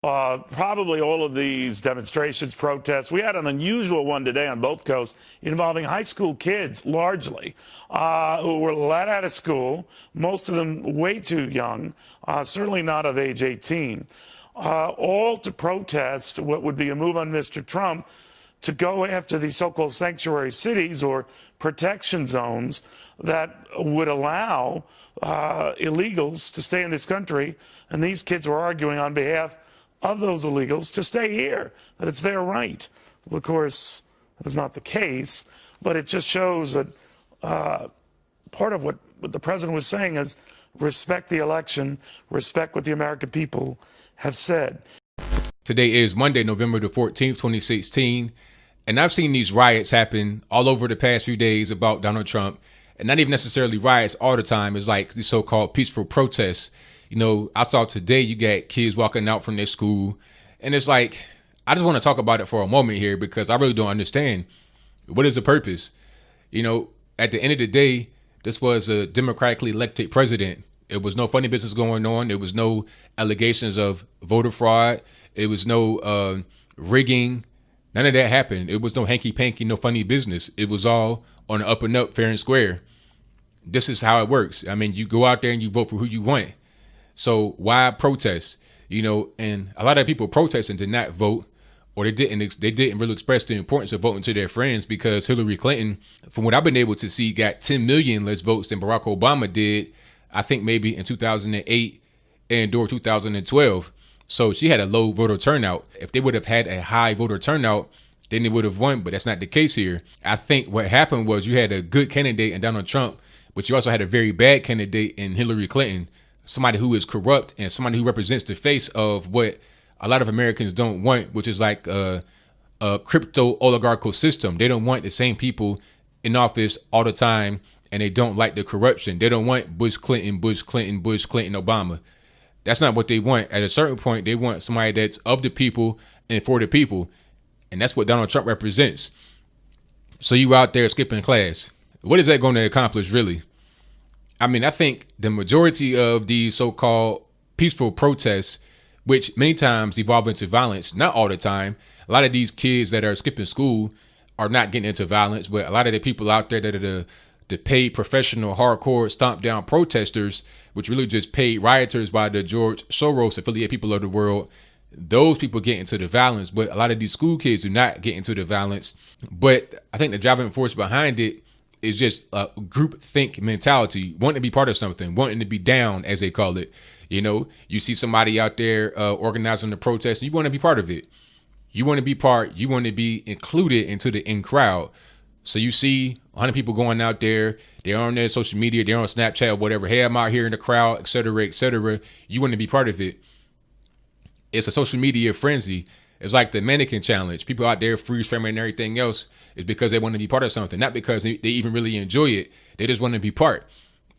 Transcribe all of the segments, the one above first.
Probably all of these demonstrations, protests. We had an unusual one today on both coasts involving high school kids, largely, who were let out of school, most of them way too young, certainly not of age 18, all to protest what would be a move on Mr. Trump to go after these so-called sanctuary cities or protection zones that would allow illegals to stay in this country. And these kids were arguing on behalf of those illegals to stay here, that it's their right. Well, of course, that is not the case, but it just shows that part of what the president was saying is respect the election, respect what the American people have said. Today is Monday, November the 14th, 2016. And I've seen these riots happen all over the past few days about Donald Trump, and not even necessarily riots all the time. It's like these so-called peaceful protests. You know, I saw today you got kids walking out from their school, and it's like, I just want to talk about it for a moment here because I really don't understand. What is the purpose? You know, at the end of the day, this was a democratically elected president. It was no funny business going on. There was no allegations of voter fraud. It was no rigging. None of that happened. It was no hanky-panky, no funny business. It was all on the up and up, fair and square. This is how it works. I mean, you go out there and you vote for who you want. So why protest? You know, and a lot of people protesting did not vote, or they didn't really express the importance of voting to their friends, because Hillary Clinton, from what I've been able to see, got 10 million less votes than Barack Obama did, I think maybe in 2008 and or 2012. So she had a low voter turnout. If they would have had a high voter turnout, then they would have won, but that's not the case here. I think what happened was you had a good candidate in Donald Trump, but you also had a very bad candidate in Hillary Clinton, somebody who is corrupt and somebody who represents the face of what a lot of Americans don't want, which is like a crypto oligarchical system. They don't want the same people in office all the time, and they don't like the corruption. They don't want Bush, Clinton, Obama. That's not what they want. At a certain point, they want somebody that's of the people and for the people. And that's what Donald Trump represents. So you out there skipping class. What is that going to accomplish, really? I mean, I think the majority of these so-called peaceful protests, which many times evolve into violence, not all the time. A lot of these kids that are skipping school are not getting into violence, but a lot of the people out there that are the paid professional hardcore stomp down protesters, which really just paid rioters by the George Soros affiliated people of the world, those people get into the violence. But a lot of these school kids do not get into the violence. But I think the driving force behind it is just a group think mentality, wanting to be part of something, wanting to be down, as they call it. You know, you see somebody out there organizing the protest, and you want to be part of it. You want to be you want to be included into the in crowd. So you see 100 people going out there, they're on their social media, they're on Snapchat, whatever. Hey, I'm out here in the crowd, et cetera, et cetera. You want to be part of it. It's a social media frenzy. It's like the mannequin challenge. People out there freeze framing and everything else is because they want to be part of something, not because they even really enjoy it. They just want to be part.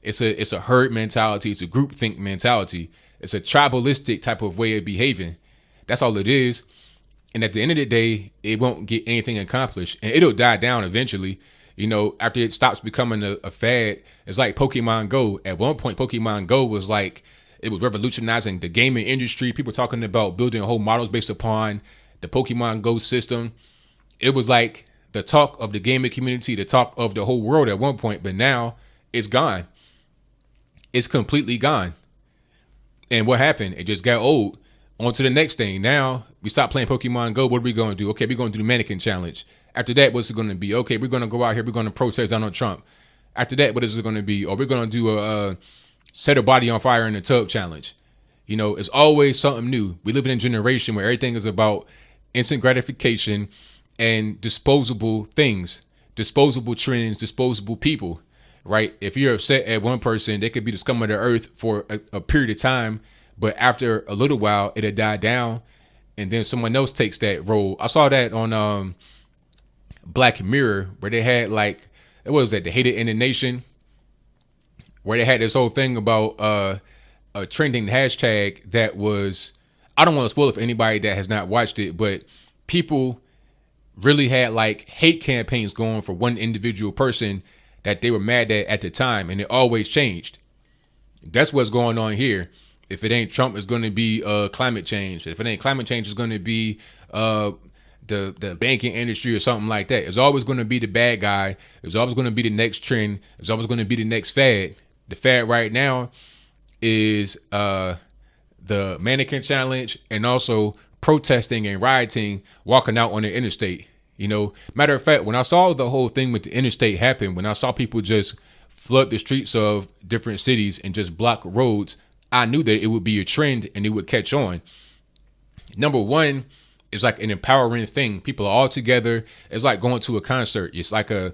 It's a herd mentality. It's a group think mentality. It's a tribalistic type of way of behaving. That's all it is. And at the end of the day, it won't get anything accomplished, and it'll die down eventually. You know, after it stops becoming a fad. It's like Pokemon Go. At one point, Pokemon Go was like, it was revolutionizing the gaming industry. People talking about building whole models based upon the Pokemon Go system. It was like the talk of the gaming community, the talk of the whole world at one point, but now it's gone. It's completely gone. And what happened? It just got old. On to the next thing. Now we stop playing Pokemon Go. What are we going to do? Okay, we're going to do the mannequin challenge. After that, what's it going to be? Okay, we're going to go out here. We're going to protest Donald Trump. After that, what is it going to be? Or we're going to do a set a body on fire in a tub challenge. You know, it's always something new. We live in a generation where everything is about instant gratification and disposable things, disposable trends, disposable people, right? If you're upset at one person, they could be the scum of the earth for a period of time. But after a little while, it'll die down, and then someone else takes that role. I saw that on Black Mirror, where they had what was that? The Hated in the Nation, where they had this whole thing about a trending hashtag that was, I don't want to spoil it for anybody that has not watched it, but people really had hate campaigns going for one individual person that they were mad at the time, and it always changed. That's what's going on here. If it ain't Trump, it's going to be climate change. If it ain't climate change, it's going to be the banking industry or something like that. It's always going to be the bad guy. It's always going to be the next trend. It's always going to be the next fad. The fad right now is the mannequin challenge, and also protesting and rioting, walking out on the interstate. Matter of fact, when I saw the whole thing with the interstate happen, when I saw people just flood the streets of different cities and just block roads, I knew that it would be a trend and it would catch on. Number one, it's like an empowering thing. People are all together. It's like going to a concert. It's like a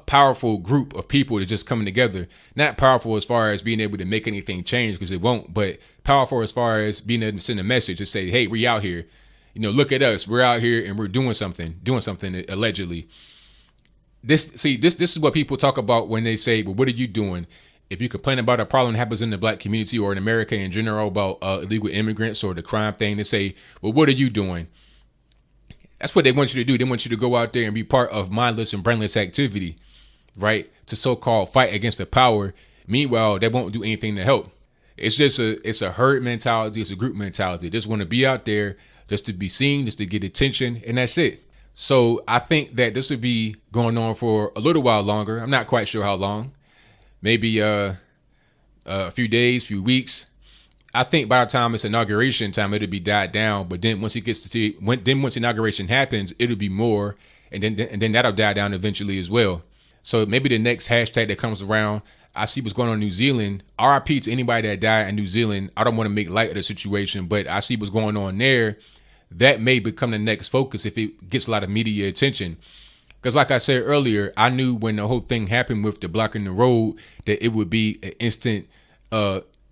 powerful group of people that just coming together. Not powerful as far as being able to make anything change, because it won't, but powerful as far as being able to send a message to say, hey, we out here. Look at us. We're out here and we're doing something allegedly. This is what people talk about when they say, well, what are you doing? If you complain about a problem that happens in the black community or in America in general about illegal immigrants or the crime thing, they say, well, what are you doing? That's what they want you to do. They want you to go out there and be part of mindless and brainless activity, right? To so-called fight against the power. Meanwhile, they won't do anything to help. It's a herd mentality. It's a group mentality. They just want to be out there just to be seen, just to get attention, and that's it. So I think that this will be going on for a little while longer. I'm not quite sure how long. Maybe a few days, few weeks. I think by the time it's inauguration time, it'll be died down. But then once once inauguration happens, it'll be more, and then that'll die down eventually as well. So maybe the next hashtag that comes around, I see what's going on in New Zealand. RIP to anybody that died in New Zealand. I don't want to make light of the situation, but I see what's going on there. That may become the next focus if it gets a lot of media attention. Because like I said earlier, I knew when the whole thing happened with the blocking the road that it would be an instant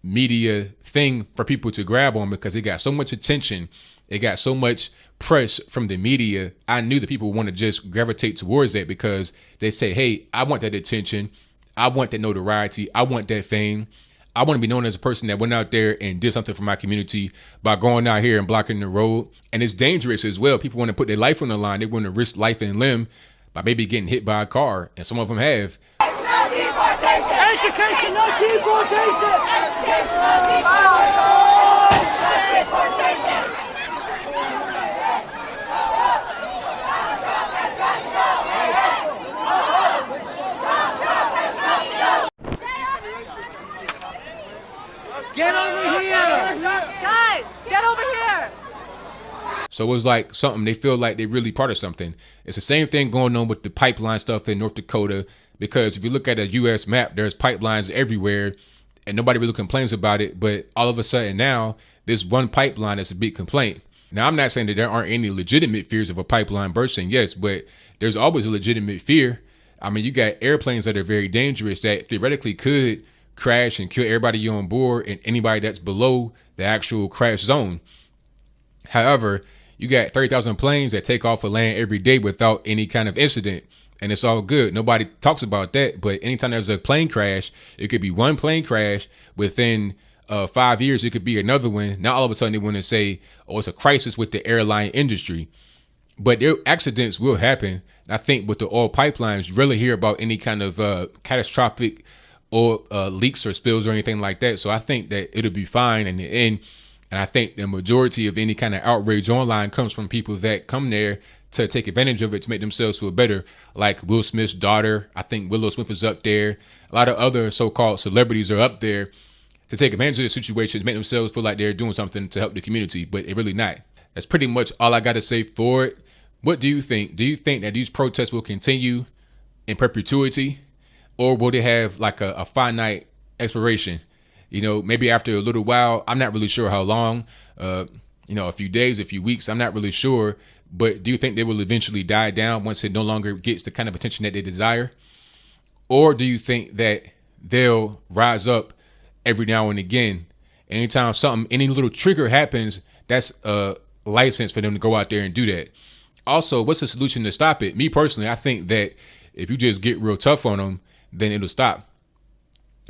media thing for people to grab on, because it got so much attention. It got so much press from the media. I knew that people want to just gravitate towards that because they say, hey, I want that attention. I want that notoriety. I want that fame. I want to be known as a person that went out there and did something for my community by going out here and blocking the road. And it's dangerous as well. People want to put their life on the line. They want to risk life and limb by maybe getting hit by a car. And some of them have. No deportation! Education, no deportation! Education, no deportation! Get over here! Guys, get over here! So it's like something, they feel like they're really part of something. It's the same thing going on with the pipeline stuff in North Dakota, because if you look at a U.S. map, there's pipelines everywhere and nobody really complains about it. But all of a sudden now, there's one pipeline that's a big complaint. Now, I'm not saying that there aren't any legitimate fears of a pipeline bursting, yes, but there's always a legitimate fear. I mean, you got airplanes that are very dangerous that theoretically could crash and kill everybody on board and anybody that's below the actual crash zone. However, you got 30,000 planes that take off and land every day without any kind of incident, and it's all good. Nobody talks about that, but anytime there's a plane crash, it could be one plane crash within 5 years. It could be another one. Now all of a sudden they want to say, oh, it's a crisis with the airline industry. But there accidents will happen. I think with the oil pipelines, you rarely hear about any kind of catastrophic oil leaks or spills or anything like that. So I think that it'll be fine in the end. And I think the majority of any kind of outrage online comes from people that come there to take advantage of it to make themselves feel better. Like Will Smith's daughter. I think Willow Smith is up there. A lot of other so-called celebrities are up there to take advantage of the situation, to make themselves feel like they're doing something to help the community, but they're really not. That's pretty much all I got to say for it. What do you think? Do you think that these protests will continue in perpetuity, or will they have like a finite expiration? You know, maybe after a little while. I'm not really sure how long, a few days, a few weeks. I'm not really sure. But do you think they will eventually die down once it no longer gets the kind of attention that they desire? Or do you think that they'll rise up every now and again? Anytime any little trigger happens, that's a license for them to go out there and do that. Also, what's the solution to stop it? Me personally, I think that if you just get real tough on them, then it'll stop.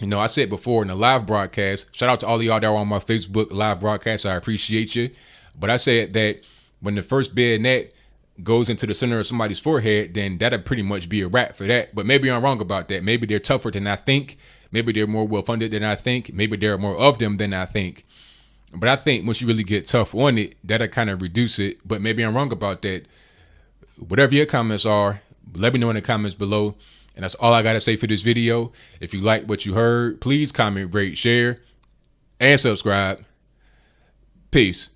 You know, I said before in the live broadcast, shout out to all of y'all that are on my Facebook live broadcast. I appreciate you. But I said that when the first bayonet goes into the center of somebody's forehead, then that'll pretty much be a wrap for that. But maybe I'm wrong about that. Maybe they're tougher than I think. Maybe they're more well-funded than I think. Maybe there are more of them than I think. But I think once you really get tough on it, that'll kind of reduce it. But maybe I'm wrong about that. Whatever your comments are, let me know in the comments below. And that's all I got to say for this video. If you like what you heard, please comment, rate, share, and subscribe. Peace.